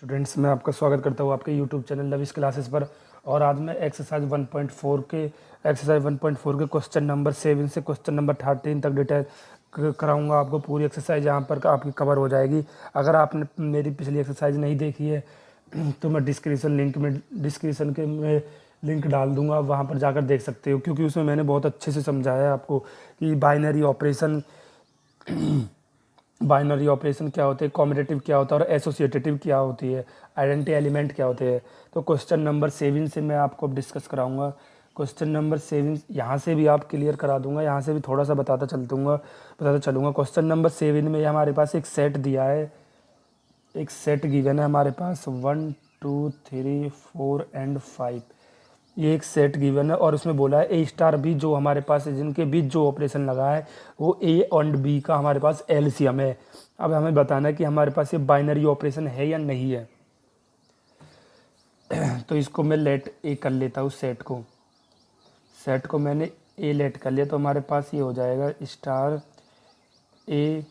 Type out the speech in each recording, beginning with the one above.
Students, मैं आपका स्वागत करता हूँ आपके यूट्यूब चैनल लविश क्लासेस पर। और आज मैं एक्सरसाइज 1.4 के क्वेश्चन नंबर 7 से क्वेश्चन नंबर 13 तक डिटेल कराऊंगा आपको। पूरी एक्सरसाइज यहाँ पर आपकी कवर हो जाएगी। अगर आपने मेरी पिछली एक्सरसाइज नहीं देखी है तो मैं डिस्क्रिप्शन में लिंक डाल दूंगा, वहाँ पर जाकर देख सकते हो, क्योंकि उसमें मैंने बहुत अच्छे से समझाया है आपको कि बाइनरी ऑपरेशन क्या होते हैं, कॉम्बिनेटिव क्या होता है और एसोसिएटिव क्या होती है, आइडेंटिटी एलिमेंट क्या होते हैं। तो क्वेश्चन नंबर 7 से मैं आपको अब डिस्कस कराऊंगा। क्वेश्चन नंबर 7 यहाँ से भी आप क्लियर करा दूंगा, यहाँ से भी थोड़ा सा बताता चलूँगा। क्वेश्चन नंबर 7 में हमारे पास एक सेट दिया है, एक सेट गिवन है हमारे पास 1 2 3 4 एंड 5। ये एक सेट गिवन है और उसमें बोला है ए स्टार बी, जो हमारे पास है जिनके बीच जो ऑपरेशन लगा है वो ए एंड बी का हमारे पास एलसीएम है। अब हमें बताना है कि हमारे पास ये बाइनरी ऑपरेशन है या नहीं है। तो इसको मैं लेट ए कर लेता हूँ, सेट को मैंने ए लेट कर लिया, तो हमारे पास ये हो जाएगा star A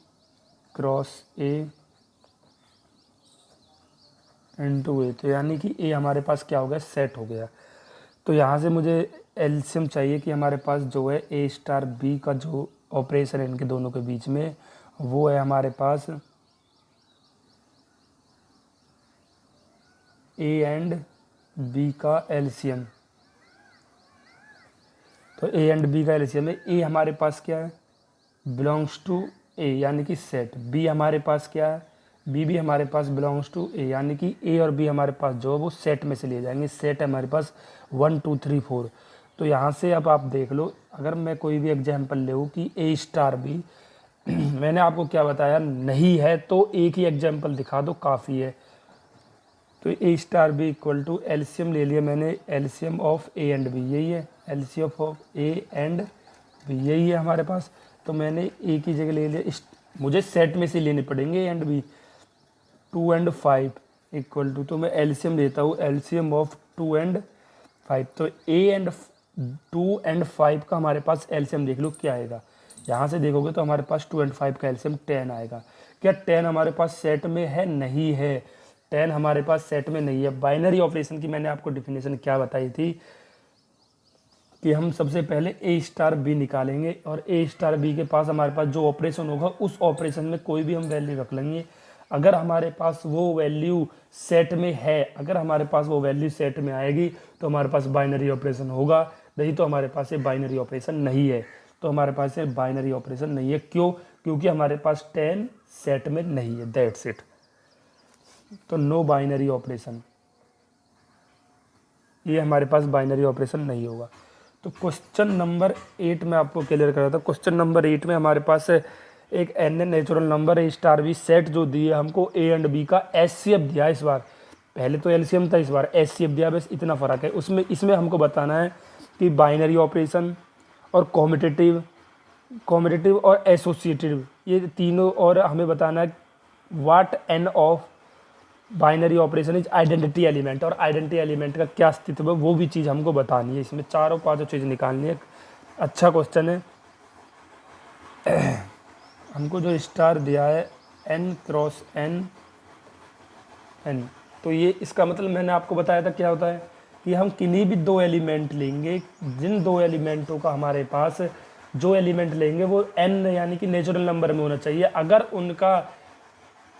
cross A into A. तो यानी कि ए हमारे पास क्या हो गया, सेट हो गया। तो यहाँ से मुझे एलसीएम चाहिए कि हमारे पास जो है ए स्टार बी का जो ऑपरेशन है इनके दोनों के बीच में, वो है हमारे पास ए एंड बी का एलसीएम। तो ए एंड बी का एलसीएम है। ए हमारे पास क्या है, बिलोंग्स टू ए यानी कि सेट। बी हमारे पास क्या है, बी भी हमारे पास बिलोंग्स टू ए, यानी कि ए और बी हमारे पास जो है वो सेट में से लिए जाएंगे। सेट है हमारे पास 1 2 3 4। तो यहाँ से अब आप देख लो, अगर मैं कोई भी एग्जाम्पल ले कि ए स्टार बी मैंने आपको क्या बताया, नहीं है तो एक ही एग्जाम्पल दिखा दो काफ़ी है। तो A star B equal to LCM ले लिया मैंने, LCM of A and B, यही है LCM of A and B, यही है हमारे पास। तो मैंने ए की जगह ले लिया, मुझे सेट में से लेने पड़ेंगे A and B. 2 and 5 equal to, तो मैं एलसीएम लेता हूँ, एलसीएम ऑफ 2 एंड 5। तो ए एंड 2 एंड 5 का हमारे पास एलसीएम देख लो क्या आएगा। यहाँ से देखोगे तो हमारे पास 2 एंड 5 का एलसीएम 10 आएगा। क्या 10 हमारे पास सेट में है? नहीं है, 10 हमारे पास सेट में नहीं है। बाइनरी ऑपरेशन की मैंने आपको डिफिनेशन क्या बताई थी कि हम सबसे पहले ए स्टार बी निकालेंगे और ए स्टार बी के पास हमारे पास जो ऑपरेशन होगा उस ऑपरेशन में कोई भी हम वैल्यू रख लेंगे। अगर हमारे पास वो वैल्यू सेट में है, अगर हमारे पास वो वैल्यू सेट में आएगी तो हमारे पास बाइनरी ऑपरेशन होगा, नहीं तो हमारे पास ये बाइनरी ऑपरेशन नहीं है। तो हमारे पास ये बाइनरी ऑपरेशन नहीं है। क्यों? क्योंकि हमारे पास 10 सेट में नहीं है, दैट्स इट। तो नो बाइनरी ऑपरेशन, ये हमारे पास बाइनरी ऑपरेशन नहीं होगा। तो क्वेश्चन नंबर 8 में आपको क्लियर करा था। क्वेश्चन नंबर 8 में हमारे पास एक N natural number A star B set जो दिए हमको, ए एंड बी का एचसीएफ दिया है इस बार। पहले तो एलसीएम था, इस बार एचसीएफ दिया, बस इतना फ़र्क है। इसमें हमको बताना है कि बाइनरी ऑपरेशन और कॉम्बिनेटिव और एसोसिएटिव, ये तीनों, और हमें बताना है what an of binary operation is identity element, और आइडेंटिटी एलिमेंट का क्या अस्तित्व है वो भी चीज़ हमको बतानी है। इसमें चारों पांचों चीज़ निकालनी है। अच्छा क्वेश्चन है। हमको जो स्टार दिया है n क्रॉस n, तो ये इसका मतलब मैंने आपको बताया था क्या होता है कि हम किन्हीं भी दो एलिमेंट लेंगे, जिन दो एलिमेंटों का हमारे पास जो एलिमेंट लेंगे वो n यानी कि नेचुरल नंबर में होना चाहिए। अगर उनका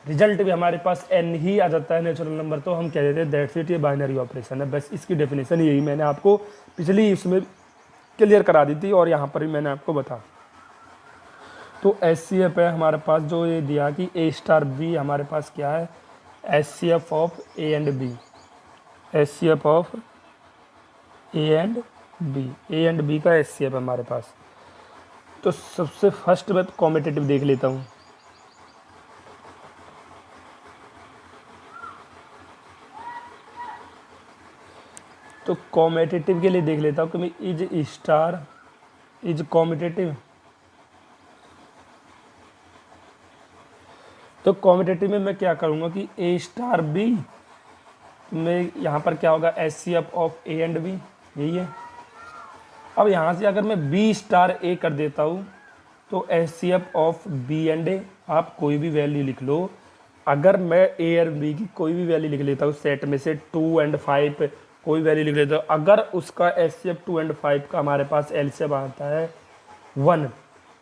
रिजल्ट भी हमारे पास n ही आ जाता है नेचुरल नंबर, तो हम कह देते हैं दैट्स इट, ये बाइनरी ऑपरेशन है। बस इसकी डेफिनेशन यही मैंने आपको पिछली इसमें क्लियर करा दी थी और यहाँ पर भी मैंने आपको बता। तो एचसीएफ है हमारे पास, जो ये दिया कि ए स्टार बी हमारे पास क्या है, HCF of A and B, HCF of A and B का एचसीएफ हमारे पास। तो सबसे फर्स्ट मैं कॉम्बिनेटिव देख लेता हूँ। तो कॉम्बिनेटिव के लिए देख लेता हूँ कि मैं इज स्टार इज कॉम्बिनेटिव। तो कॉम्बिनेटिव में मैं क्या करूँगा कि ए स्टार बी में यहाँ पर क्या होगा, H C F of A and B, यही है। अब यहाँ से अगर मैं बी स्टार ए कर देता हूँ तो H C F of B and A, आप कोई भी वैल्यू लिख लो, अगर मैं ए और बी की कोई भी वैल्यू लिख लेता हूँ सेट में से 2 एंड 5 कोई वैल्यू लिख लेता हूँ, अगर उसका एचसीएफ 2 एंड 5 का हमारे पास एलसीएम आता है 1,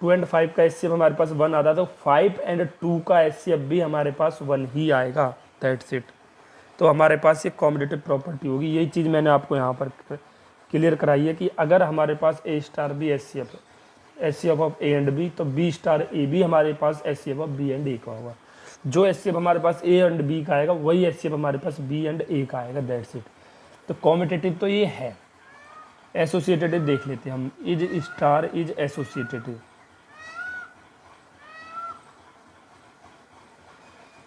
2 एंड 5 का एचसीएफ हमारे पास 1 आता है, तो 5 एंड 2 का एचसीएफ भी हमारे पास 1 ही आएगा, दैट्स इट। तो हमारे पास ये कॉम्बिनेटिव प्रॉपर्टी होगी। यही चीज़ मैंने आपको यहाँ पर क्लियर कराई है कि अगर हमारे पास ए स्टार बी एचसीएफ है, HCF of A and B, तो बी स्टार ए भी हमारे पास HCF of B and A का होगा। जो एचसीएफ हमारे पास ए एंड बी का आएगा वही एचसीएफ हमारे पास बी एंड ए का आएगा, दैट्स इट। तो कॉम्बिनेटिव तो ये है। एसोसिएटेटिव देख लेते हैं हम, इज स्टार इज एसोसिएटेटिव।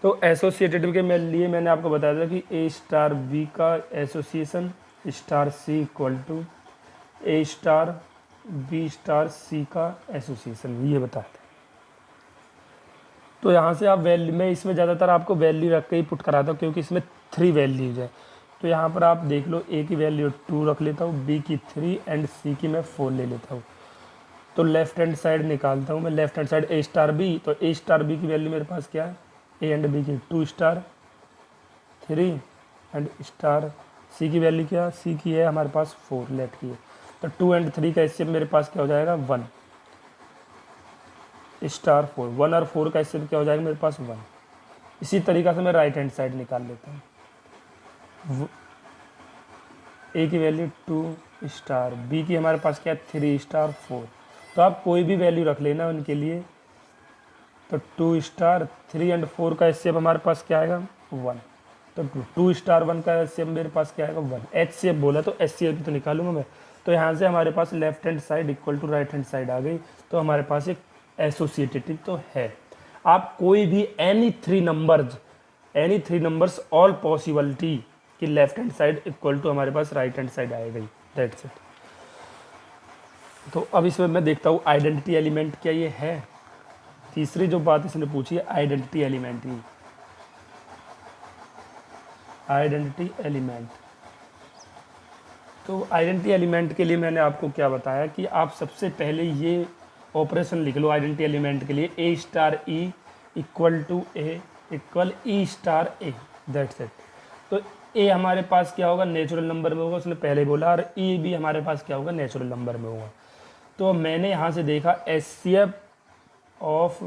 तो एसोसिएटेटिव के लिए मैंने आपको बताया था कि ए स्टार बी का association star C equal to A star B star C का एसोसिएशन, ये बताते हैं। तो यहाँ से आप वैल्यू, मैं इसमें ज़्यादातर आपको वैल्यू रख के ही पुट कराता हूँ क्योंकि इसमें 3 वैल्यूज है। तो यहाँ पर आप देख लो, ए की वैल्यू 2 रख लेता हूँ, बी की 3 एंड सी की मैं 4 ले लेता हूँ। तो लेफ्ट हैंड साइड निकालता हूँ मैं, लेफ्ट हैंड साइड ए स्टार बी, तो ए स्टार बी की वैल्यू मेरे पास क्या है, ए एंड बी की 2 स्टार 3 एंड स्टार सी की वैल्यू क्या, सी की है हमारे पास 4 लेफ्ट की है। तो 2 एंड 3 का एचसीएफ मेरे पास क्या हो जाएगा 1 स्टार 4, 1 और 4 का एचसीएफ क्या हो जाएगा मेरे पास 1। इसी तरीक़ा से मैं राइट हैंड साइड निकाल लेता हूँ, ए की वैल्यू 2 स्टार, बी की हमारे पास क्या है 3 स्टार 4। तो आप कोई भी वैल्यू रख लेना उनके लिए। तो 2 स्टार 3 एंड 4 का एचसीएफ हमारे पास क्या आएगा 1। तो 2 स्टार 1 का एचसीएफ मेरे पास क्या आएगा 1। एचसीएफ बोला तो एचसीएफ तो निकालूंगा मैं। तो यहाँ से हमारे पास left hand side equal to right hand side आ गई। तो हमारे पास एक एसोसिएटेटिव तो है। आप कोई भी any three numbers all possibility कि left hand side equal to हमारे पास राइट हैंड साइड आएगा, दैट्स इट। तो अब इसमें मैं देखता हूँ आइडेंटिटी एलिमेंट क्या ये है। तीसरी जो बात इसने पूछी है आइडेंटिटी एलिमेंट ही, आइडेंटिटी एलिमेंट। तो आइडेंटिटी एलिमेंट के लिए मैंने आपको क्या बताया कि आप सबसे पहले ये ऑपरेशन लिख लो आइडेंटिटी एलिमेंट के लिए, A star E equal to A equal E star A, that's it. तो ए हमारे पास क्या होगा नेचुरल नंबर में होगा, उसने पहले बोला, और ई भी हमारे पास क्या होगा नेचुरल नंबर में होगा। तो मैंने यहाँ से देखा एचसीएफ ऑफ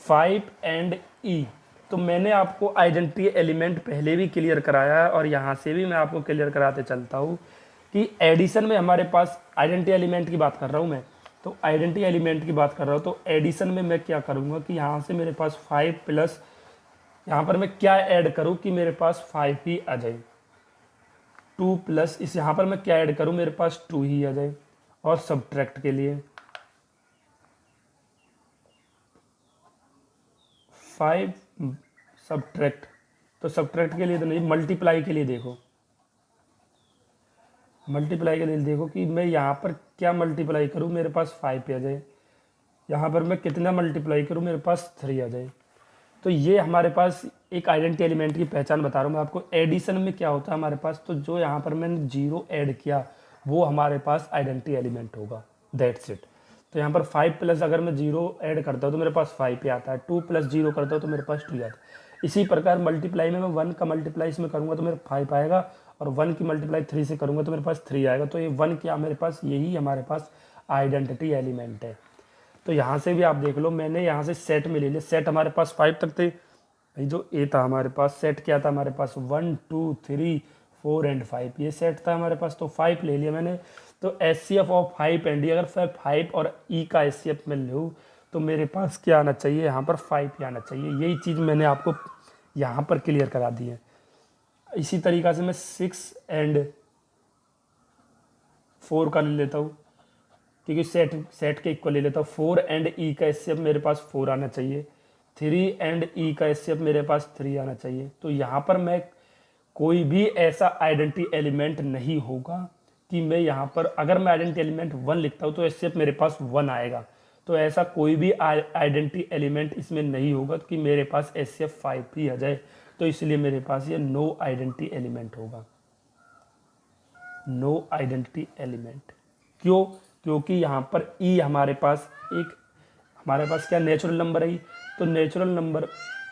5 एंड ई। तो मैंने आपको आइडेंटिटी एलिमेंट पहले भी क्लियर कराया है और यहाँ से भी मैं आपको क्लियर कराते चलता हूँ कि एडिशन में हमारे पास आइडेंटिटी एलिमेंट की बात कर रहा हूँ मैं। तो आइडेंटिटी एलिमेंट की बात कर रहा हूँ, तो एडिशन में मैं क्या करूँगा कि यहाँ से मेरे पास 5 प्लस यहाँ पर मैं क्या ऐड करूँ कि मेरे पास 5 ही आ जाए, 2 प्लस इस यहाँ पर मैं क्या ऐड करूँ मेरे पास 2 ही आ जाए। और सब्ट्रैक्ट के लिए 5 सब्ट्रैक्ट, तो सब्ट्रैक्ट के लिए तो नहीं, मल्टीप्लाई के लिए देखो, मल्टीप्लाई के लिए देखो कि मैं यहाँ पर क्या मल्टीप्लाई करूँ मेरे पास 5 पे आ जाए, यहाँ पर मैं कितना मल्टीप्लाई करूँ मेरे पास 3 आ जाए। तो ये हमारे पास एक आइडेंटिटी एलिमेंट की पहचान बता रहा हूँ मैं आपको। एडिशन में क्या होता है हमारे पास, तो जो यहाँ पर मैंने 0 ऐड किया वो हमारे पास आइडेंटिटी एलिमेंट होगा, दैट्स इट। तो यहाँ पर 5 प्लस अगर मैं 0 ऐड करता हूँ तो मेरे पास 5 पे आता है, 2 प्लस 0 करता हूँ तो मेरे पास 2 आता है। इसी प्रकार मल्टीप्लाई में मैं 1 का मल्टीप्लाई इसमें करूँगा तो मेरे 5 आएगा, और 1 की मल्टीप्लाई 3 से करूँगा तो मेरे पास 3 आएगा। तो ये 1 क्या मेरे पास, यही हमारे पास आइडेंटिटी एलिमेंट है। तो यहाँ से भी आप देख लो, मैंने यहाँ से सेट में ले लिया, सेट हमारे पास 5 तक थे, जो ए था हमारे पास, सेट क्या था हमारे पास 1 2 3 4 एंड 5, ये सेट था हमारे पास, तो 5 ले लिया मैंने। तो एचसीएफ ऑफ 5 एंड ई, अगर 5 और ई का एचसीएफ में लूँ तो मेरे पास क्या आना चाहिए, यहाँ पर 5 ही आना चाहिए। यही चीज़ मैंने आपको यहाँ पर क्लियर करा दी है। इसी तरीक़ा से मैं 6 एंड 4 का ले लेता हूँ, क्योंकि सेट के इक्वल ले लेता हूँ। 4 एंड ई का एचसीएफ मेरे पास 4 आना चाहिए, 3 एंड ई का एचसीएफ मेरे पास 3 आना चाहिए। तो यहाँ पर मैं कोई भी ऐसा आइडेंटिटी एलिमेंट नहीं होगा कि मैं यहाँ पर अगर मैं आइडेंटिटी एलिमेंट 1 लिखता हूँ तो एचसीएफ मेरे पास 1 आएगा। तो ऐसा कोई भी आइडेंटिटी एलिमेंट इसमें नहीं होगा कि मेरे पास एचसीएफ 5 ही आ जाए। तो इसलिए मेरे पास ये नो आइडेंटिटी एलिमेंट होगा, नो आइडेंटिटी एलिमेंट। क्यों? क्योंकि यहाँ पर ई हमारे पास क्या नेचुरल नंबर है, तो नेचुरल नंबर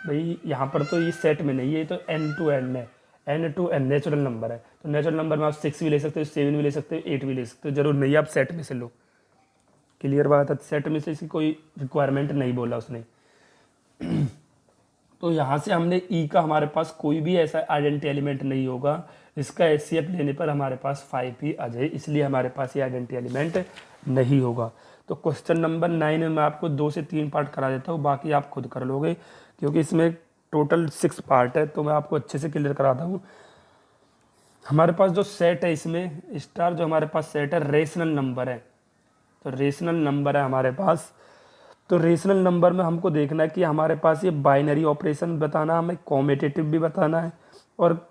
भाई यहाँ पर तो ये सेट में नहीं है, ये तो एन टू एन है, N to N natural number है। तो नेचुरल नंबर में आप 6 भी ले सकते हो, 7 भी ले सकते हो, 8 भी ले सकते हो, जरूर नहीं है आप सेट में से लो। क्लियर बात है, सेट में से इसकी कोई रिक्वायरमेंट नहीं बोला उसने। तो यहाँ से हमने ई का हमारे पास कोई भी ऐसा आइडेंटिटी एलिमेंट नहीं होगा, इसका एचसीएफ लेने पर हमारे पास 5 ही आ जाए, इसलिए हमारे पास ये आइडेंटिटी एलिमेंट नहीं होगा। तो क्वेश्चन नंबर 9 में मैं आपको 2 से 3 पार्ट करा देता हूँ, बाकी आप खुद कर लोगे क्योंकि इसमें टोटल 6 पार्ट है, तो मैं आपको अच्छे से क्लियर कराता हूँ। हमारे पास जो सेट है इसमें स्टार, जो हमारे पास सेट है रेशनल नंबर है, तो रेशनल नंबर है हमारे पास। तो रेशनल नंबर में हमको देखना है कि हमारे पास ये बाइनरी ऑपरेशन बताना है, हमें कॉम्यूटेटिव भी बताना है और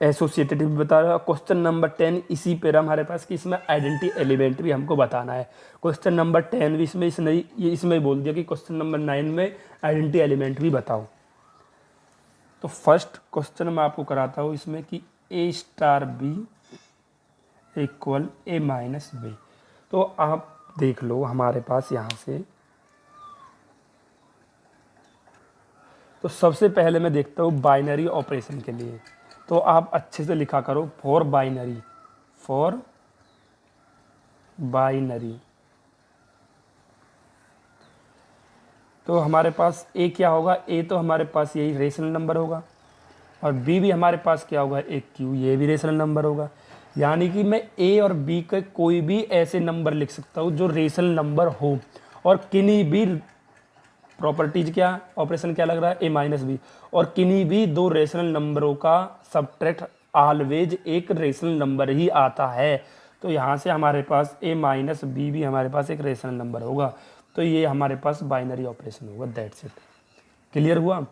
एसोसिएटिव भी बताना है। क्वेश्चन नंबर 10 इसी पर हमारे पास कि इसमें आइडेंटिटी एलिमेंट भी हमको बताना है। क्वेश्चन नंबर 10 भी इसमें बोल दिया कि क्वेश्चन नंबर 9 में आइडेंटिटी एलिमेंट भी बताओ। तो फर्स्ट क्वेश्चन मैं आपको कराता हूँ इसमें कि A star B equal A minus B. तो आप देख लो हमारे पास यहाँ से, तो सबसे पहले मैं देखता हूँ बाइनरी ऑपरेशन के लिए, तो आप अच्छे से लिखा करो फॉर बाइनरी। तो हमारे पास ए क्या होगा, ए तो हमारे पास यही रेशनल नंबर होगा और बी भी हमारे पास क्या होगा, एक क्यू, ये भी रेशनल नंबर होगा। यानी कि मैं ए और बी के कोई भी ऐसे नंबर लिख सकता हूँ जो रेशनल नंबर हो और किन्हीं भी प्रॉपर्टीज क्या, ऑपरेशन क्या लग रहा है, ए माइनस बी, और किन्हीं भी दो रेशनल नंबरों का सबट्रैक्ट ऑलवेज एक रेशनल नंबर ही आता है। तो यहाँ से हमारे पास ए माइनस बी भी हमारे पास एक रेशनल नंबर होगा, तो ये हमारे पास बाइनरी ऑपरेशन होगा, दैट्स इट। क्लियर हुआ।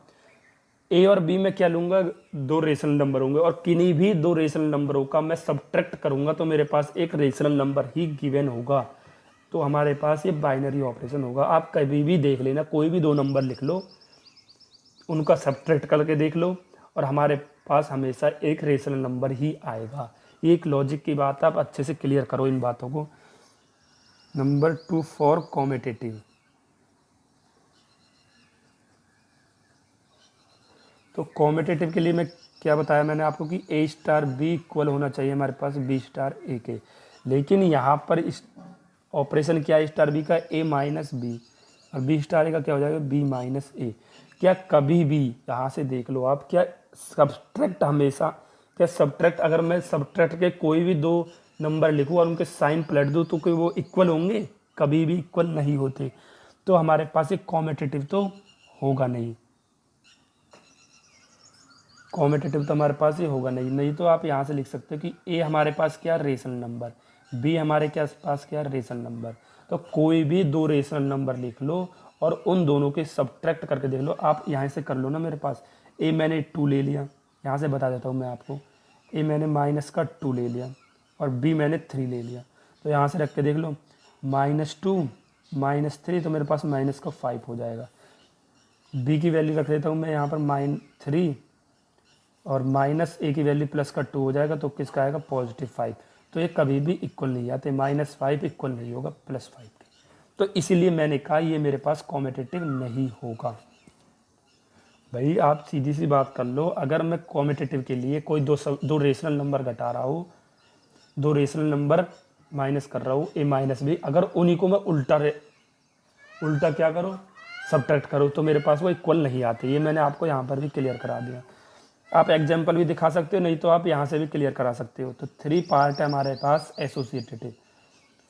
ए और बी में क्या लूँगा, दो रेशनल नंबर होंगे और किन्हीं भी दो रेशनल नंबरों का मैं सबट्रैक्ट करूँगा तो मेरे पास एक रेशनल नंबर ही गिवन होगा, तो हमारे पास ये बाइनरी ऑपरेशन होगा। आप कभी भी देख लेना, कोई भी दो नंबर लिख लो, उनका सबट्रैक्ट करके देख लो और हमारे पास हमेशा एक रेशनल नंबर ही आएगा। ये एक लॉजिक की बात है, आप अच्छे से क्लियर करो इन बातों को। Number 2 for commutative. तो कॉम्यूटेटिव के लिए मैं क्या बताया मैंने आपको कि ए स्टार बी इक्वल होना चाहिए हमारे पास बी स्टार ए के, लेकिन यहाँ पर इस ऑपरेशन क्या है स्टार बी का, ए माइनस बी, और बी स्टार ए का क्या हो जाएगा, बी माइनस ए। क्या कभी भी यहाँ से देख लो आप, क्या सब्ट्रैक्ट हमेशा, क्या सब्ट्रैक्ट, अगर मैं सब्ट्रैक्ट के कोई भी दो नंबर लिखूँ और उनके साइन पलट दूँ तो कोई वो इक्वल होंगे, कभी भी इक्वल नहीं होते। तो हमारे पास एक कॉम्यूटेटिव तो होगा नहीं, कॉम्यूटेटिव तो हमारे पास ये होगा नहीं तो आप यहाँ से लिख सकते हो कि ए हमारे पास क्या, रेशनल नंबर, बी हमारे क्या पास क्या, रेशनल नंबर। तो कोई भी दो रेशनल नंबर लिख लो और उन दोनों के सब्ट्रैक्ट करके देख लो। आप यहाँ से कर लो ना, मेरे पास ए मैंने 2 ले लिया, यहाँ से बता देता हूँ मैं आपको, ए मैंने माइनस का 2 ले लिया और बी मैंने 3 ले लिया, तो यहाँ से रख के देख लो, -2 -3, तो मेरे पास माइनस का 5 हो जाएगा। बी की वैल्यू रख देता हूँ मैं यहाँ पर -3 और माइनस ए की वैल्यू प्लस का 2 हो जाएगा, तो किसका आएगा, +5। तो ये कभी भी इक्वल नहीं आते, -5 इक्वल नहीं होगा +5 के, तो इसीलिए मैंने कहा ये मेरे पास कॉम्यूटेटिव नहीं होगा। भाई आप सीधी सी बात कर लो, अगर मैं कॉम्यूटेटिव के लिए कोई दो रेशनल नंबर घटा रहा हूँ, दो रेशनल नंबर माइनस कर रहा हूँ ए माइनस बी, अगर उन्हीं को मैं उल्टा क्या करो, सब्ट्रैक्ट करो, तो मेरे पास वो इक्वल नहीं आते। ये मैंने आपको यहाँ पर भी क्लियर करा दिया। आप एग्जाम्पल भी दिखा सकते हो, नहीं तो आप यहाँ से भी क्लियर करा सकते हो। तो 3 पार्ट है हमारे पास एसोसिएटेटिव,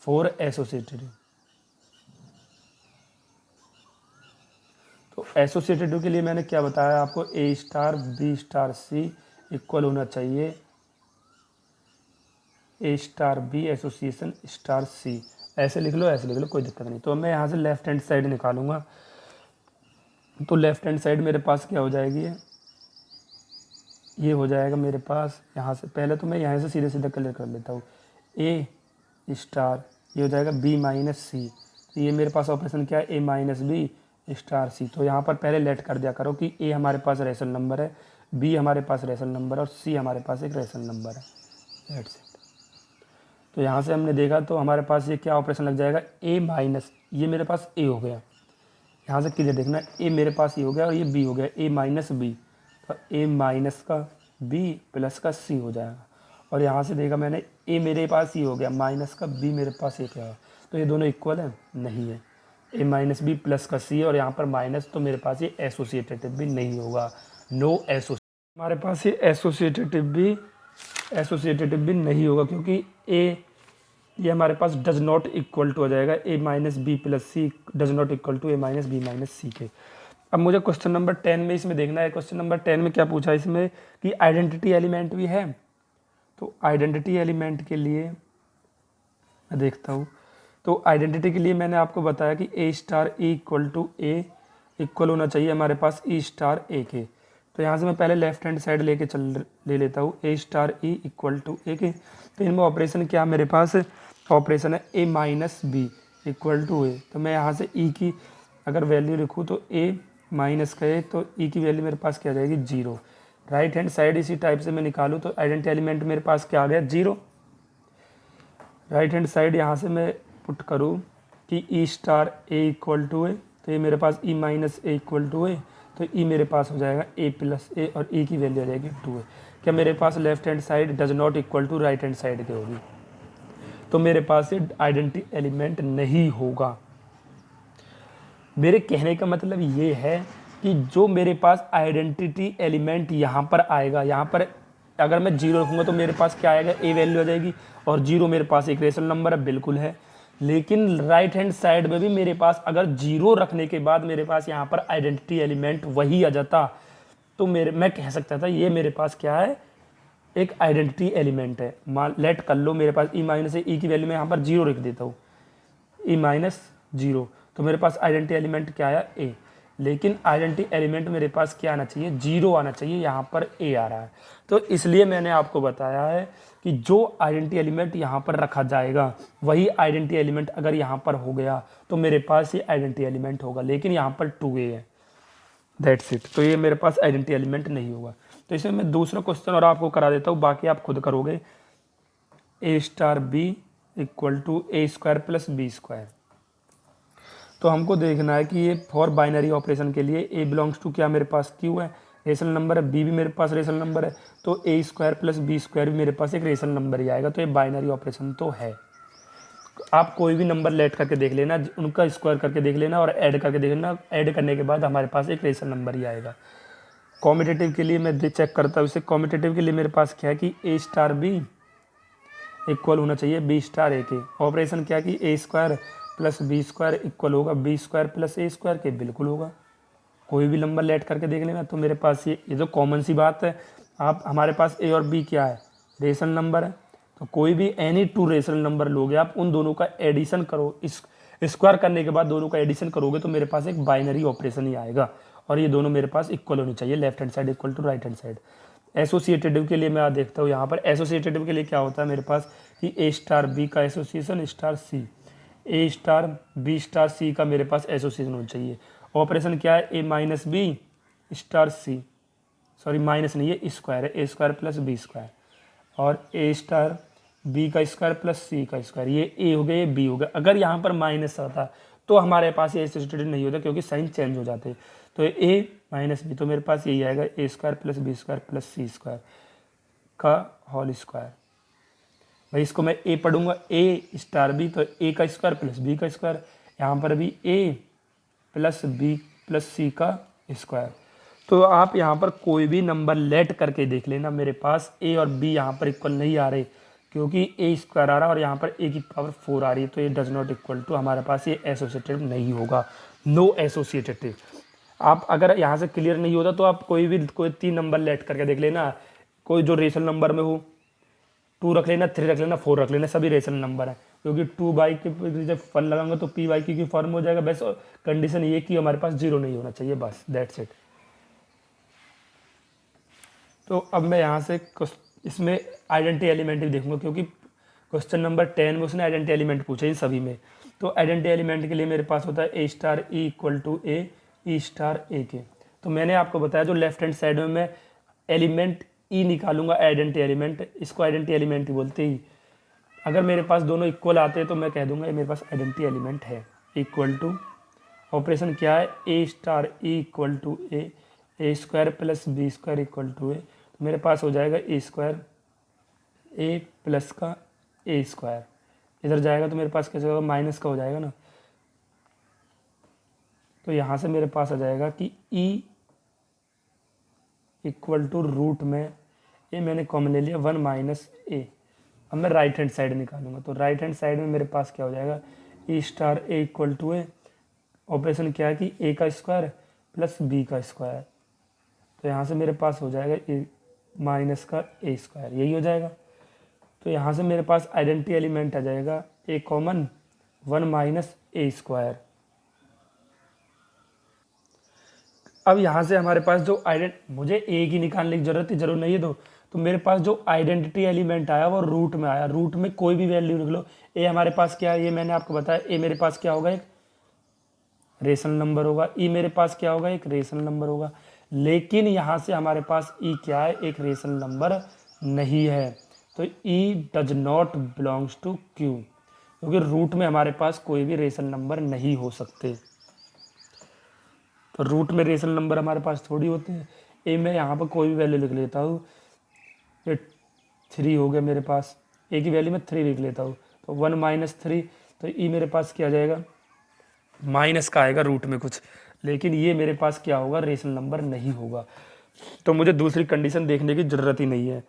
4 एसोसिएटेटिव। तो एसोसिएटेटिव के लिए मैंने क्या बताया आपको, ए star B star C equal होना चाहिए ए स्टार बी एसोसिएशन स्टार सी। ऐसे लिख लो, ऐसे लिख लो, कोई दिक्कत नहीं। तो मैं यहाँ से लेफ्ट हैंड साइड निकालूंगा, तो लेफ्ट हैंड साइड मेरे पास क्या हो जाएगी, ये हो जाएगा मेरे पास। यहाँ से पहले तो मैं यहाँ से सीधे सीधे क्लियर कर लेता हूँ, ए स्टार ये हो जाएगा बी माइनस सी, तो ये मेरे पास ऑपरेशन क्या है, ए माइनस बी स्टार सी। तो यहाँ पर पहले लेट कर दिया करो कि ए हमारे पास रेशनल नंबर है, बी हमारे पास रेशनल नंबर है और सी हमारे पास एक रेशनल नंबर है, दैट्स इट। तो यहाँ से हमने देखा तो हमारे पास ये क्या ऑपरेशन लग जाएगा, ए माइनस, ये मेरे पास ए हो गया, यहाँ से क्लियर देखना, ए मेरे पास ये हो गया और ये बी हो गया, ए माइनस बी, तो ए माइनस का बी प्लस का सी हो जाएगा। और यहाँ से देखा मैंने, ए मेरे पास ये हो गया माइनस का बी मेरे पास ये क्या है, तो ये दोनों इक्वल है, नहीं है। ए माइनस बी प्लस का सी और यहाँ पर माइनस, तो मेरे पास ये एसोसिएटेटिव भी नहीं होगा, नो एसोसिएटिव। हमारे पास ये एसोसिएटेटिव भी नहीं होगा, क्योंकि ए ये हमारे पास डज नॉट इक्वल टू हो जाएगा A minus B plus C does not equal to A minus B minus C के। अब मुझे क्वेश्चन नंबर 10 में इसमें देखना है, क्वेश्चन नंबर 10 में क्या पूछा है इसमें कि आइडेंटिटी एलिमेंट भी है। तो आइडेंटिटी एलिमेंट के लिए मैं देखता हूँ, तो आइडेंटिटी के लिए मैंने आपको बताया कि A star E equal to A equal होना चाहिए हमारे पास ई स्टार ए के। तो यहाँ से मैं पहले लेफ्ट हैंड साइड ले लेता हूँ, ए स्टार ई इक्वल टू ए के। तो इनमें ऑपरेशन क्या मेरे पास ऑपरेशन है ए minus B equal to A. तो मैं यहाँ से ई की अगर वैल्यू लिखूँ तो ए माइनस का ए, तो ई की वैल्यू मेरे पास क्या आ जाएगी 0। राइट हैंड साइड इसी टाइप से मैं निकालूँ तो आइडेंटिटी एलिमेंट मेरे पास क्या आ गया 0। राइट हैंड साइड यहाँ से मैं पुट करूँ कि ई star A equal to A, तो ये मेरे पास E minus A equal to A, तो ई मेरे पास हो जाएगा ए प्लस ए और ई की वैल्यू आ जाएगी 2 ए। क्या मेरे पास left hand side does not equal to right hand side की होगी, तो मेरे पास ये आइडेंटिटी एलिमेंट नहीं होगा। मेरे कहने का मतलब ये है कि जो मेरे पास आइडेंटिटी एलिमेंट यहाँ पर आएगा, यहाँ पर अगर मैं 0 रखूँगा तो मेरे पास क्या आएगा ए वैल्यू आ जाएगी, और 0 मेरे पास एक रेशनल नंबर है, बिल्कुल है। लेकिन राइट हैंड साइड में भी मेरे पास अगर 0 रखने के बाद मेरे पास यहाँ पर आइडेंटिटी एलिमेंट वही आ जाता, तो मैं कह सकता था ये मेरे पास क्या है, एक आइडेंटिटी एलिमेंट है। मान लेट कर लो मेरे पास ई माइनस है, ई की वैल्यू मैं यहाँ पर 0 रख देता हूँ, ई माइनस 0, तो मेरे पास आइडेंटिटी एलिमेंट क्या आया ए। लेकिन आइडेंटिटी एलिमेंट मेरे पास क्या आना चाहिए 0 आना चाहिए, यहाँ पर ए आ रहा है। तो इसलिए मैंने आपको बताया है कि जो आइडेंटिटी एलिमेंट यहाँ पर रखा जाएगा वही आइडेंटिटी एलिमेंट अगर यहाँ पर हो गया तो मेरे पास ये आइडेंटिटी एलिमेंट होगा, लेकिन यहाँ पर 2a है, दैट्स इट। तो ये मेरे पास आइडेंटिटी एलिमेंट नहीं होगा। तो इसमें मैं दूसरा क्वेश्चन और आपको करा देता हूँ, बाकी आप खुद करोगे। A star B equal to A square plus B square. तो हमको देखना है कि ये फॉर बाइनरी ऑपरेशन के लिए ए बिलोंग्स टू क्या मेरे पास क्यू है, रेशनल नंबर है, बी भी मेरे पास रेशनल नंबर है, तो ए स्क्वायर प्लस बी स्क्वायर भी मेरे पास एक रेशनल नंबर ही आएगा। तो ये बाइनरी ऑपरेशन तो है। आप कोई भी नंबर लेट करके देख लेना, उनका स्क्वायर करके देख लेना और ऐड करके देख लेना, ऐड करने के बाद हमारे पास एक रेशनल नंबर ही आएगा। कॉम्पिटिटिव के लिए मैं चेक करता हूँ इसे। कॉम्पिटिटिव के लिए मेरे पास क्या है कि ए स्टार बी इक्वल होना चाहिए बी स्टार ए के। ऑपरेशन क्या कि A square plus B square equal होगा B square plus A square के, बिल्कुल होगा। कोई भी नंबर लेट करके देख लेना। तो मेरे पास ये तो कॉमन सी बात है। आप हमारे पास ए और बी क्या है, रेशनल नंबर है, तो कोई भी एनी 2 रेशनल नंबर लोगे आप, उन दोनों का एडिशन करो, इस स्क्वायर करने के बाद दोनों का एडिशन करोगे तो मेरे पास एक बाइनरी ऑपरेशन ही आएगा, और ये दोनों मेरे पास इक्वल होनी चाहिए, left hand side equal to right hand side. Associative के लिए मैं देखता हूँ यहाँ पर, एसोसिएटेटिव के लिए क्या होता है मेरे पास कि ए स्टार बी का एसोसिएशन स्टार सी, ए स्टार बी स्टार सी का मेरे पास एसोसिएशन होना चाहिए। ऑपरेशन क्या है, ए माइनस बी स्टार सी, सॉरी माइनस नहीं है स्क्वायर है, ए स्क्वायर प्लस बी स्क्वायर, और ए स्टार बी का स्क्वायर प्लस सी का स्क्वायर, ये ए हो गया ये बी हो गया। अगर यहाँ पर माइनस आता तो हमारे पास ये एसोसिएटेड नहीं होता, क्योंकि साइन चेंज हो जाते। तो ए माइनस बी, तो मेरे पास यही आएगा A square plus B square plus C square का होल स्क्वायर। भाई इसको मैं ए पढ़ूंगा, ए स्टार बी, तो ए का स्क्वायर प्लस बी का स्क्वायर, यहाँ पर भी ए प्लस बी प्लस सी का स्क्वायर। तो आप यहाँ पर कोई भी नंबर लेट करके देख लेना, मेरे पास ए और बी यहाँ पर इक्वल नहीं आ रहे, क्योंकि ए स्क्वायर आ रहा है और यहाँ पर ए की पावर 4 आ रही है, तो ये डज नॉट इक्वल टू, हमारे पास ये एसोसिएटेड नहीं होगा, नो एसोसिएटेड। आप अगर यहाँ से क्लियर नहीं होता तो आप कोई 3 नंबर लेट करके देख लेना, कोई जो रेशनल नंबर में हो, 2 रख लेना, 3 रख लेना, 4 रख लेना, सभी रेशनल नंबर है, क्योंकि 2 बाई के जब फल लगाऊंगा तो पी बाई की फॉर्म हो जाएगा। बस कंडीशन ये कि हमारे पास 0 नहीं होना चाहिए, बस दैट्स इट। तो अब मैं यहाँ से इसमें आइडेंटिटी एलिमेंट भी देखूंगा, क्योंकि क्वेश्चन नंबर 10 में उसने आइडेंटिटी एलिमेंट पूछे इन सभी में। तो आइडेंटिटी एलिमेंट के लिए मेरे पास होता है A star E equal to A E star A के। तो मैंने आपको बताया जो लेफ्ट हैंड साइड में मैं एलिमेंट ई निकालूंगा आइडेंटिटी एलिमेंट, इसको आइडेंटिटी एलिमेंट ही बोलते ही। अगर मेरे पास दोनों इक्वल आते हैं तो मैं कह दूंगा ये मेरे पास आइडेंटिटी एलिमेंट है, इक्वल टू ऑपरेशन क्या है, A star E equal to A square plus B square equal to A. तो मेरे पास हो जाएगा ए स्क्वायर ए प्लस का ए स्क्वायर, इधर जाएगा तो मेरे पास कैसे होगा, माइनस का हो जाएगा ना। तो यहाँ से मेरे पास आ जाएगा कि ई इक्वल टू रूट में ए मैंने कॉमन ले लिया 1 माइनस ए। अब मैं राइट हैंड साइड निकालूंगा, तो राइट हैंड साइड में मेरे पास क्या हो जाएगा, E star A equal to A, operation क्या है कि ए का स्क्वायर प्लस बी का स्क्वायर। तो यहाँ से मेरे पास हो जाएगा ए माइनस का ए स्क्वायर, यही हो जाएगा। तो यहाँ से मेरे पास आइडेंटिटी एलिमेंट आ जाएगा ए कॉमन 1 माइनस ए स्क्वायर। अब यहाँ से हमारे पास जो मुझे ए की निकालने की जरूरत नहीं है, तो मेरे पास जो आइडेंटिटी एलिमेंट आया वो रूट में आया। रूट में कोई भी वैल्यू लिख लो, ए हमारे पास क्या है, ये मैंने आपको बताया, ए मेरे पास क्या होगा, एक रेशनल नंबर होगा, ई मेरे पास क्या होगा, एक रेशनल नंबर होगा। लेकिन यहाँ से हमारे पास ई क्या है, एक रेशनल नंबर नहीं है। तो E does not belongs to Q, क्योंकि रूट में हमारे पास कोई भी रेशनल नंबर नहीं हो सकते। तो रूट में रेशनल नंबर हमारे पास थोड़ी होते हैं। ए मैं यहाँ पर कोई भी वैल्यू लिख लेता हूँ, ये 3 हो गया मेरे पास, ए की वैल्यू मैं 3 लिख लेता हूँ, तो 1 माइनस 3, तो ई मेरे पास क्या आ जाएगा, माइनस का आएगा रूट में कुछ, लेकिन ये मेरे पास क्या होगा, रेशनल नंबर नहीं होगा। तो मुझे दूसरी कंडीशन देखने की ज़रूरत ही नहीं है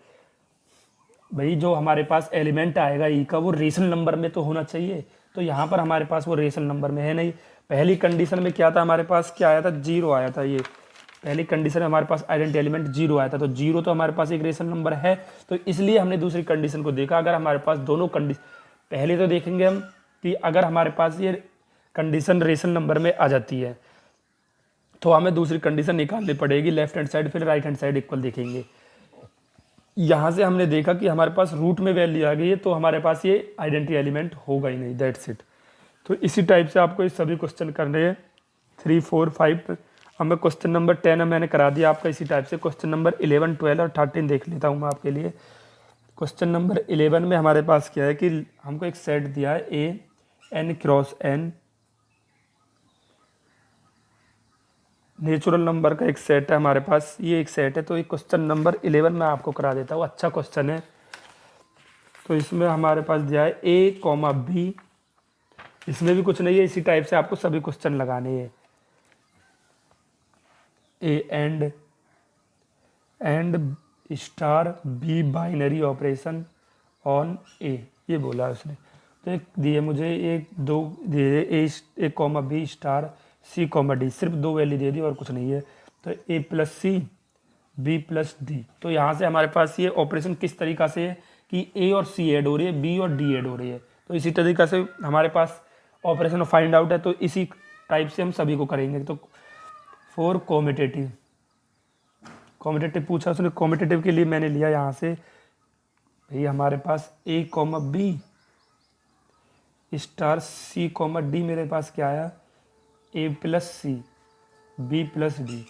भाई, जो हमारे पास एलिमेंट आएगा ई का वो रेशनल नंबर में तो होना चाहिए। तो यहाँ पर हमारे पास वो रेशनल नंबर में है नहीं। पहली कंडीशन में क्या था, हमारे पास क्या आया था, 0 आया था। ये पहली कंडीशन में हमारे पास आइडेंटिटी एलिमेंट 0 आया था, तो 0 तो हमारे पास एक रेशनल नंबर है। तो इसलिए हमने दूसरी कंडीशन को देखा। अगर हमारे पास दोनों कंडीशन, पहले तो देखेंगे हम कि अगर हमारे पास ये कंडीशन रेशनल नंबर में आ जाती है तो हमें दूसरी कंडीशन निकालनी पड़ेगी, लेफ्ट हैंड साइड फिर राइट हैंड साइड इक्वल देखेंगे। यहाँ से हमने देखा कि हमारे पास रूट में वैल्यू आ गई है, तो हमारे पास ये आइडेंटिटी एलिमेंट होगा ही नहीं, दैट्स इट। तो इसी टाइप से आपको ये सभी क्वेश्चन करने हैं, 3, 4, 5। अब मैं क्वेश्चन नंबर 10 मैंने करा दिया आपका। इसी टाइप से क्वेश्चन नंबर 11, 12 और 13 देख लेता हूँ मैं आपके लिए। क्वेश्चन नंबर 11 में हमारे पास क्या है कि हमको एक सेट दिया है ए n cross n, natural number का एक सेट है हमारे पास, ये एक सेट है। तो एक क्वेश्चन नंबर 11 मैं आपको करा देता हूँ, अच्छा क्वेश्चन है। तो इसमें हमारे पास दिया है ए कॉमा बी, इसमें भी कुछ नहीं है, इसी टाइप से आपको सभी क्वेश्चन लगाने हैं। A and star B binary operation on A, ये बोला है उसने। तो एक दिए मुझे, एक दो दिए, ए comma B star C comma D, सिर्फ 2 वैल्यू दे दी और कुछ नहीं है। तो A plus C B plus D. तो यहाँ से हमारे पास ये ऑपरेशन किस तरीक़ा से है कि ए और सी ऐड हो रही है, बी और डी ऐड हो रही है। तो इसी तरीक़ा से हमारे पास ऑपरेशन फाइंड आउट है, तो इसी टाइप से हम सभी को करेंगे। तो फॉर कॉम्पिटेटिव पूछा उसने, कॉम्पिटेटिव के लिए मैंने लिया यहाँ से भाई हमारे पास A comma B star C comma D, मेरे पास क्या आया, A plus C B plus D.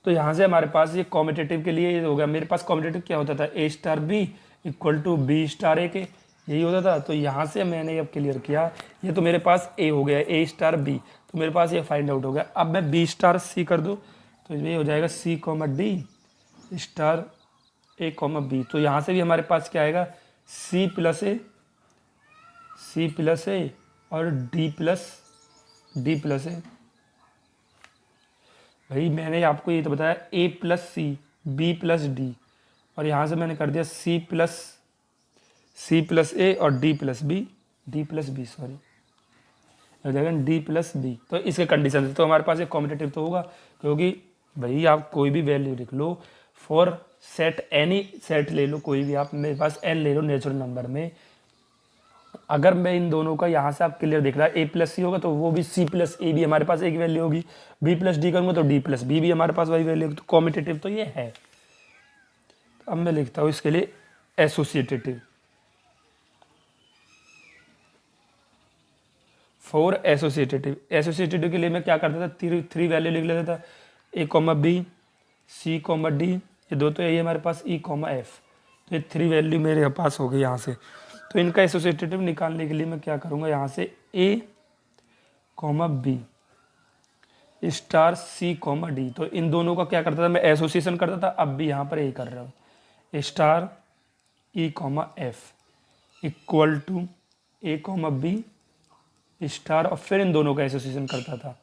तो यहाँ से हमारे पास ये कॉम्पिटेटिव के लिए ये हो गया। मेरे पास कॉम्पिटेटिव क्या होता था, A star B equal to B star A के, यही होता था। तो यहाँ से मैंने अब क्लियर किया, ये तो मेरे पास ए हो गया, ए स्टार बी, तो मेरे पास ये फाइंड आउट हो गया। अब मैं बी स्टार सी कर दूँ तो ये हो जाएगा सी कॉमा डी स्टार ए कॉमा बी। तो यहाँ से भी हमारे पास क्या आएगा, सी प्लस ए और डी प्लस ए। भाई मैंने आपको ये तो बताया A plus C B plus D, और यहाँ से मैंने कर दिया सी प्लस ए और डी प्लस बी सॉरी, हो जाएगा डी प्लस बी। तो इसके कंडीशन से तो हमारे पास एक कॉम्पिटेटिव तो होगा, क्योंकि भाई आप कोई भी वैल्यू लिख लो, फॉर सेट एनी सेट ले लो कोई भी, आप मेरे पास एन ले लो नेचुरल नंबर में, अगर मैं इन दोनों का यहाँ से आप क्लियर देख रहा है ए प्लस सी होगा तो वो भी सी प्लस ए भी हमारे पास एक वैल्यू होगी, बी प्लस डी करूँगा तो डी प्लस बी भी हमारे पास वही वैल्यू होगी। तो कॉम्पिटेटिव तो ये है। तो अब मैं लिखता हूँ इसके लिए एसोसिएटेटिव। फॉर एसोसिएटेटिव के लिए मैं क्या करता था, 3 वैल्यू लिख लेता था, A comma B C comma D, ये 2 तो यही हमारे पास, ई कॉमा एफ। तो ये 3 वैल्यू मेरे पास हो गई यहाँ से। तो इनका एसोसिएटिव निकालने के लिए मैं क्या करूँगा, यहाँ से ए comma B star C comma D, तो इन दोनों का क्या करता था मैं, एसोसिएशन करता था। अब भी यहाँ पर ए कर रहा हूँ, star E comma F equal to A comma B star, और फिर इन दोनों का एसोसिएशन करता था,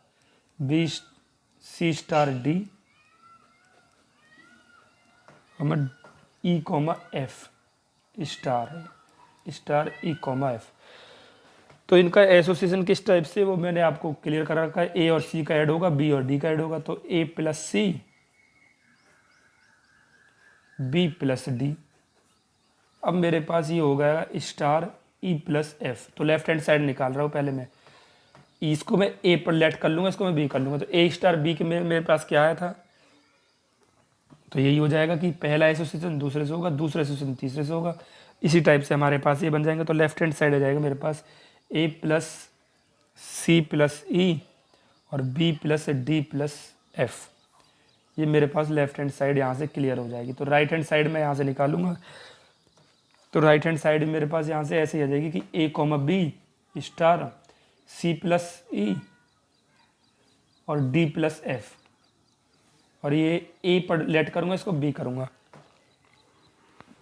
B C star D comma E comma F star E comma F. तो इनका एसोसिएशन किस टाइप से, वो मैंने आपको क्लियर कर रखा है। ए और सी का ऐड होगा, बी और डी का ऐड होगा, तो A plus C B plus D. अब मेरे पास ये हो गया स्टार ई प्लस एफ। तो लेफ्ट हैंड साइड निकाल रहा हूँ पहले मैं, इसको मैं ए पर लेट कर लूँगा, इसको मैं बी कर लूँगा। तो ए स्टार बी के मेरे पास क्या आया था, तो यही हो जाएगा कि पहला एसोसिएशन दूसरे से होगा, दूसरा एसोसिएशन तीसरे से होगा। इसी टाइप से हमारे पास ये बन जाएंगे। तो लेफ्ट हैंड साइड हो जाएगा मेरे पास ए प्लस सी प्लस ई और B plus D plus F. ये मेरे पास लेफ्ट हैंड साइड यहाँ से क्लियर हो जाएगी। तो राइट हैंड साइड मैं यहाँ से निकालूंगा। तो राइट हैंड साइड मेरे पास यहाँ से ऐसे ही आ जाएगी कि A comma B star C plus E और डी प्लस एफ, और ये ए पर लेट करूँगा, इसको बी करूँगा।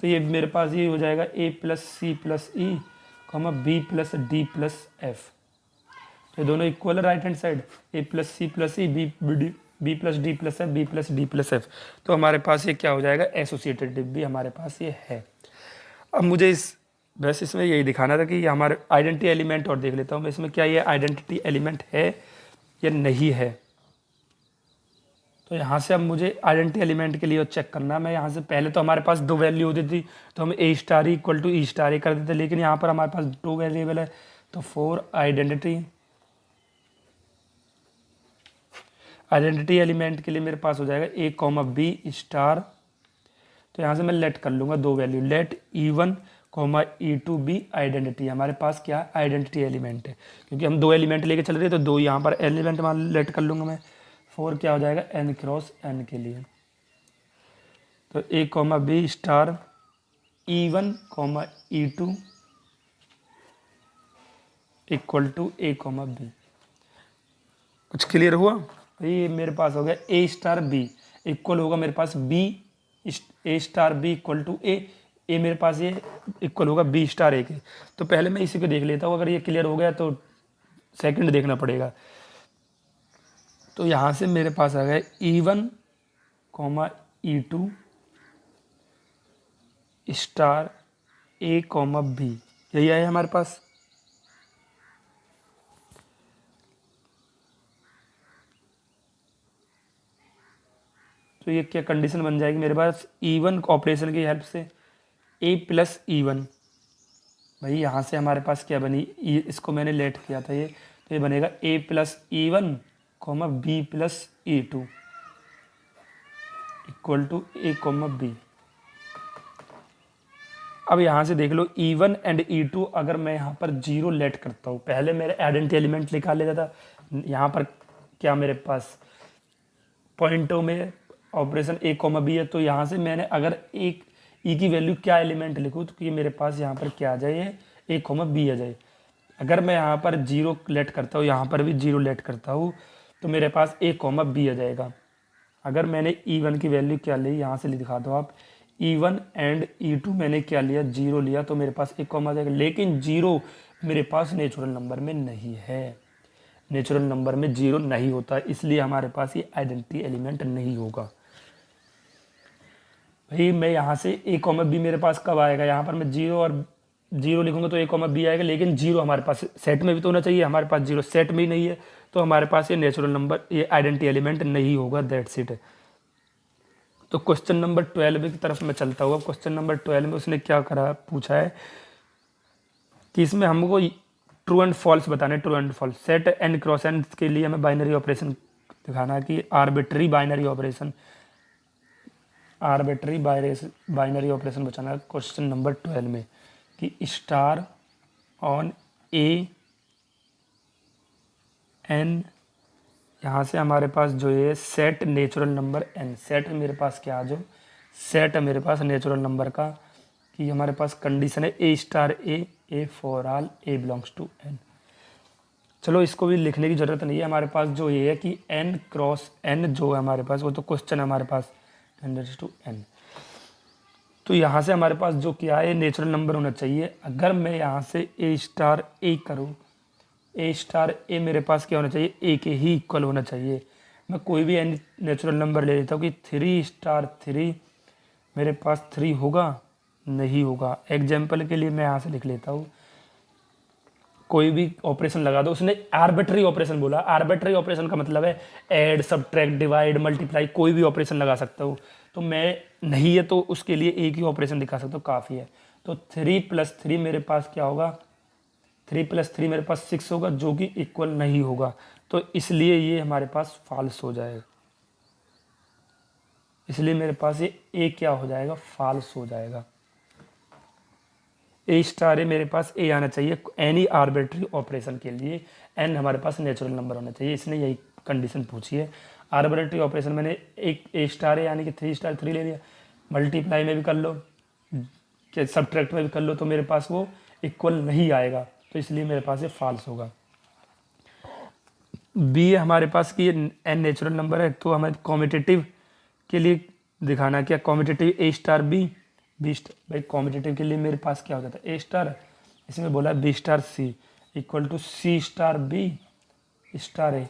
तो ये मेरे पास ये हो जाएगा A plus C plus E comma B plus D plus F. तो ये दोनों इक्वल है right hand side, A plus C plus E B plus D plus F B plus D plus F. तो हमारे पास ये क्या हो जाएगा, एसोसिएटेड भी हमारे पास ये है। अब मुझे बस इसमें यही दिखाना था कि हमारे आइडेंटिटी एलिमेंट और देख लेता हूँ मैं इसमें क्या ये आइडेंटिटी एलिमेंट है या नहीं है। तो यहाँ से अब मुझे आइडेंटिटी एलिमेंट के लिए चेक करना। मैं यहाँ से पहले तो हमारे पास दो वैल्यू होती थी, तो हम A star equal to E star ही कर देते, लेकिन यहाँ पर हमारे पास दो वेरिएबल है। तो फॉर आइडेंटिटी एलिमेंट के लिए मेरे पास हो जाएगा ए कॉमा बी स्टार। तो यहाँ से मैं लेट कर लूँगा दो value, let E1 comma E2 be identity. हमारे पास क्या है, आइडेंटिटी एलिमेंट है, क्योंकि हम दो एलिमेंट लेके चल रहे हैं, तो दो यहाँ पर एलिमेंट मान लेट कर लूँगा मैं। फोर क्या हो जाएगा, n क्रॉस n के लिए। तो A comma B star E1 comma E2 equal to A comma B. कुछ क्लियर हुआ? ये मेरे पास हो गया ए स्टार बी इक्वल होगा मेरे पास B, A star B equal to A मेरे पास ये इक्वल होगा बी स्टार ए के। तो पहले मैं इसी को देख लेता हूँ, अगर ये क्लियर हो गया तो सेकंड देखना पड़ेगा। तो यहाँ से मेरे पास आ गया E1 कॉमा E2 स्टार ए कॉमा बी, यही आया हमारे पास। तो ये क्या कंडीशन बन जाएगी मेरे पास, E1 ऑपरेशन की हेल्प से a प्लस E1। भाई यहाँ से हमारे पास क्या बनी, इसको मैंने लेट किया था ये, तो ये बनेगा a plus E1 comma B plus E2 equal to A comma B. अब यहाँ से देख लो E1 एंड E2, अगर मैं यहाँ पर जीरो लेट करता हूँ, पहले मेरे आइडेंटिटी एलिमेंट निकाल लेता था, यहाँ पर क्या मेरे पास पॉइंटों में ऑपरेशन ए कॉमा बी है, तो यहाँ से मैंने अगर एक ई की वैल्यू क्या एलिमेंट लिखूँ, तो ये मेरे पास यहाँ पर क्या आ जाए, ए कॉमा बी आ जाए। अगर मैं यहाँ पर जीरो लेट करता हूँ, यहाँ पर भी जीरो लेट करता हूँ, तो मेरे पास ए कॉमा बी आ जाएगा। अगर मैंने E1 की वैल्यू क्या ली, यहाँ से दिखा दो आप, E1 एंड E2 मैंने क्या लिया, जीरो लिया, तो मेरे पास ए कॉमा आ जाएगा। लेकिन जीरो मेरे पास नेचुरल नंबर में नहीं है, नेचुरल नंबर में जीरो नहीं होता, इसलिए हमारे पास ये आइडेंटिटी एलिमेंट नहीं होगा। भाई मैं यहाँ से ए कॉमा बी मेरे पास कब आएगा, यहाँ पर मैं जीरो और जीरो लिखूंगा तो ए कॉमा बी आएगा, लेकिन जीरो हमारे पास सेट में भी तो होना चाहिए, हमारे पास जीरो सेट में ही नहीं है, तो हमारे पास ये नेचुरल नंबर, ये आइडेंटिटी एलिमेंट नहीं होगा, दैट्स इट। तो क्वेश्चन नंबर 12 की तरफ मैं चलता हुआ। क्वेश्चन नंबर 12 में उसने क्या करा, पूछा है कि इसमें हमको ट्रू एंड फॉल्स बताने, true and false. Set N cross N के लिए हमें बाइनरी ऑपरेशन दिखाना है कि आर्बिट्री बाइनरी ऑपरेशन बचाना है क्वेश्चन नंबर 12 में, कि स्टार ऑन ए एन, यहाँ से हमारे पास जो है set natural number N, set मेरे पास क्या जो सेट है मेरे पास नेचुरल नंबर का, कि हमारे पास कंडीशन है A star A A for all A belongs to N. चलो इसको भी लिखने की ज़रूरत नहीं है, हमारे पास जो ये है कि n क्रॉस n जो है हमारे पास, वो तो क्वेश्चन है हमारे पास 10⁻n। तो यहाँ से हमारे पास जो क्या है नेचुरल नंबर होना चाहिए। अगर मैं यहाँ से ए स्टार ए करूँ, ए स्टार ए मेरे पास क्या होना चाहिए, ए के ही इक्वल होना चाहिए। मैं कोई भी एन नेचुरल नंबर ले लेता हूँ कि 3 स्टार 3 मेरे पास 3 होगा, नहीं होगा। एग्जाम्पल के लिए मैं यहाँ से लिख लेता हूँ, कोई भी ऑपरेशन लगा दो। उसने आर्बिट्री ऑपरेशन बोला, आर्बिट्री ऑपरेशन का मतलब है ऐड, सब्ट्रैक्ट, डिवाइड, मल्टीप्लाई, कोई भी ऑपरेशन लगा सकता हूँ। तो मैं नहीं है तो उसके लिए एक ही ऑपरेशन दिखा सकता हूँ, काफ़ी है। तो 3 + 3 मेरे पास क्या होगा, 3 + 3 मेरे पास 6 होगा, जो कि इक्वल नहीं होगा। तो इसलिए ये हमारे पास फॉल्स हो जाएगा, इसलिए मेरे पास ये ए क्या हो जाएगा, फॉल्स हो जाएगा। ए स्टार ए मेरे पास ए आना चाहिए एनी आर्बिट्री ऑपरेशन के लिए, एन हमारे पास नेचुरल नंबर होना चाहिए। इसने यही कंडीशन पूछी है। आर्बिट्री ऑपरेशन मैंने एक ए स्टार ए यानी कि 3 स्टार 3 ले लिया, मल्टीप्लाई में भी कर लो, सब्ट्रैक्ट में भी कर लो, तो मेरे पास वो इक्वल नहीं आएगा, तो इसलिए मेरे पास ये फॉल्स होगा। बी हमारे पास कि एन नेचुरल नंबर है, तो हमें कॉम्पिटिटिव के लिए दिखाना क्या, competitive A star B, B star. भाई कॉम्पिटिटिव के लिए मेरे पास क्या हो जाता है, ए स्टार, इसमें बोला B star C equal to C star B star A.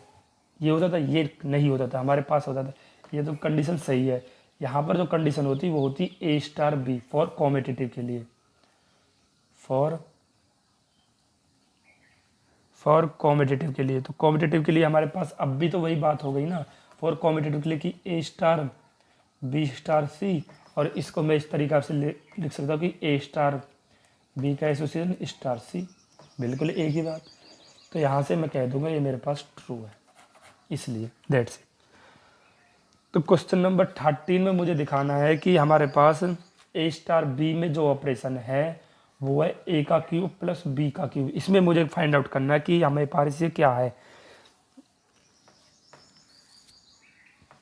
ये होता था, ये नहीं होता था, हमारे पास होता था। ये तो कंडीशन सही है। यहाँ पर जो कंडीशन होती वो होती ए स्टार बी फॉर कॉम्पिटिटिव के लिए, फॉर कॉम्पिटिटिव के लिए। तो कॉम्पिटिटिव के लिए हमारे पास अब भी तो वही बात हो गई ना, फॉर कॉम्पिटिटिव के लिए कि ए स्टार बी स्टार सी, और इसको मैं इस तरीका से लिख सकता हूँ कि ए स्टार बी का एसोसिएशन स्टार सी, बिल्कुल एक ही बात। तो यहाँ से मैं कह दूंगा ये मेरे पास ट्रू है, इसलिए दैट्स इट। तो क्वेश्चन नंबर 13 में मुझे दिखाना है कि हमारे पास ए स्टार बी में जो ऑपरेशन है वो है ए का क्यूब प्लस बी का क्यूब। इसमें मुझे फाइंड आउट करना है कि हमें पास ये क्या है,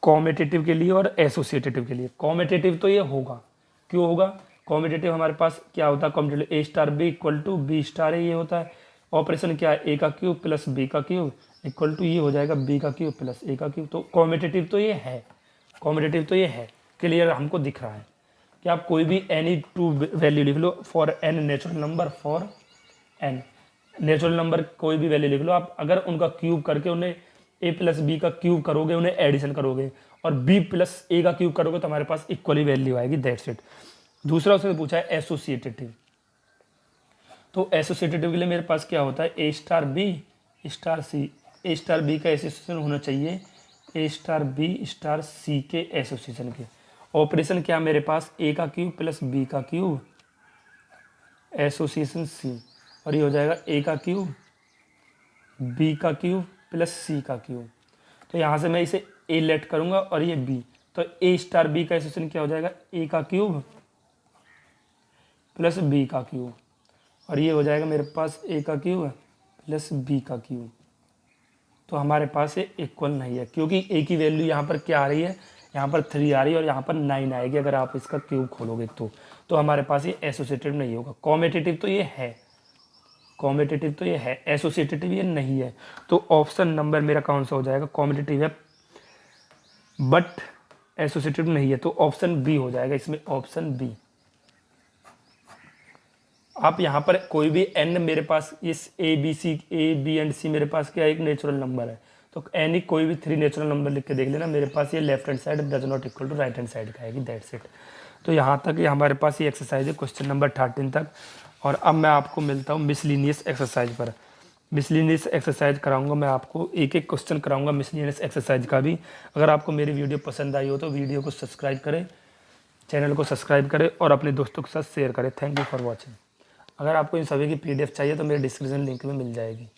कॉम्पिटिटिव के लिए और एसोसिएटिव के लिए। कॉम्पिटिटिव तो ये होगा, क्यों होगा, कॉम्पिटिटिव हमारे पास क्या होता है, competitive A star B equal to B star A, ये होता है। ऑपरेशन क्या है, ए का क्यूब प्लस बी का क्यूब इक्वल टू ये हो जाएगा बी का क्यूब प्लस ए का क्यूब। तो कॉम्पिटिटिव तो ये है, कॉम्पिटिटिव तो ये है, क्लियर हमको दिख रहा है कि आप कोई भी एनी टू वैल्यू लिख लो for N natural number, for N natural number कोई भी वैल्यू लिख लो आप, अगर उनका क्यूब करके उन्हें ए प्लस बी का क्यूब करोगे, उन्हें एडिशन करोगे और बी प्लस ए का क्यूब करोगे तो हमारे पास इक्वली वैल्यू आएगी, दैट्स इट। दूसरा उसने पूछा है एसोसिएटिव। तो एसोसिएटिव के लिए मेरे पास क्या होता है, A star B star C, A star B का एसोसिएशन होना चाहिए ए स्टार बी स्टार सी के एसोसिएशन के। ऑपरेशन क्या मेरे पास, ए का क्यूब प्लस बी का क्यूब एसोसिएशन सी, और ये हो जाएगा ए का क्यूब बी का क्यूब प्लस सी का क्यूब। तो यहाँ से मैं इसे ए लेट करूँगा और ये बी, तो ए स्टार बी का एसोसिएशन क्या हो जाएगा, ए का क्यूब प्लस बी का क्यूब, और ये हो जाएगा मेरे पास ए का क्यूब प्लस बी का क्यूब। तो हमारे पास ये इक्वल नहीं है, क्योंकि ए की वैल्यू यहाँ पर क्या आ रही है, यहाँ पर 3 आ रही है और यहाँ पर 9 आएगी अगर आप इसका क्यूब खोलोगे तो हमारे पास ये एसोसिएटिव नहीं होगा। कॉम्पिटिटिव तो ये है, कॉम्पिटिटिव तो ये है, एसोसिएटिव ये नहीं है। तो ऑप्शन नंबर मेरा कौन सा हो जाएगा, कॉम्पिटिटिव है बट एसोसिएटिव नहीं है, तो ऑप्शन बी हो जाएगा इसमें, ऑप्शन बी। आप यहाँ पर कोई भी एन मेरे पास इस ए बी एंड सी मेरे पास क्या एक नेचुरल नंबर है, तो एनी कोई भी 3 नेचुरल नंबर लिख के देख लेना, मेरे पास ये left hand side does not equal to right hand side का आएगी, दैट्स इट। तो यहाँ तक ये हमारे पास ये एक्सरसाइज है क्वेश्चन नंबर 13 तक। और अब मैं आपको मिलता हूँ मिसलिनियस एक्सरसाइज पर। मिसलिनियस एक्सरसाइज कराऊंगा मैं आपको, एक एक क्वेश्चन कराऊंगा मिसलिनियस एक्सरसाइज का भी। अगर आपको मेरी वीडियो पसंद आई हो तो वीडियो को सब्सक्राइब करें, चैनल को सब्सक्राइब करें और अपने दोस्तों के साथ शेयर करें। Thank you for watching. अगर आपको इन सभी की PDF चाहिए तो मेरे डिस्क्रिप्शन लिंक में मिल जाएगी।